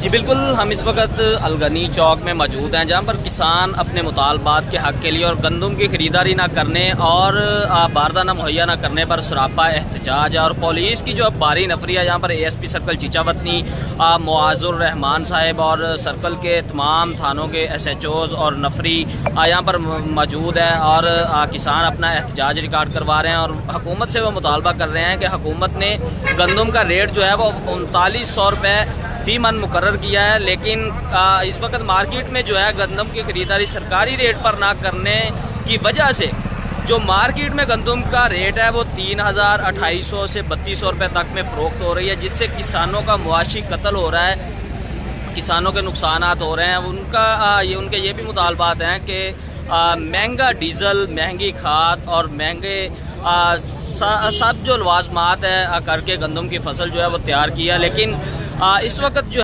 جی بالکل، ہم اس وقت الغنی چوک میں موجود ہیں جہاں پر کسان اپنے مطالبات کے حق کے لیے اور گندم کی خریداری نہ کرنے اور باردانہ مہیا نہ کرنے پر سراپا احتجاج ہے، اور پولیس کی جو باری نفری ہے یہاں پر ASP سرکل چیچا وطنی معاذ الرحمان صاحب اور سرکل کے تمام تھانوں کے SHOs اور نفری یہاں پر موجود ہے، اور کسان اپنا احتجاج ریکارڈ کروا رہے ہیں اور حکومت سے وہ مطالبہ کر رہے ہیں کہ حکومت نے گندم کا ریٹ جو ہے وہ 3900 روپے فی من مقرر کیا ہے، لیکن اس وقت مارکیٹ میں جو ہے گندم کی خریداری سرکاری ریٹ پر نہ کرنے کی وجہ سے جو مارکیٹ میں گندم کا ریٹ ہے وہ 3200 سے 3200 روپے تک میں فروخت ہو رہی ہے، جس سے کسانوں کا معاشی قتل ہو رہا ہے، کسانوں کے نقصانات ہو رہے ہیں۔ ان کے یہ بھی مطالبات ہیں کہ مہنگا ڈیزل، مہنگی کھاد اور مہنگے سب جو لوازمات ہے کر کے گندم کی فصل جو ہے وہ تیار کیا، لیکن اس وقت جو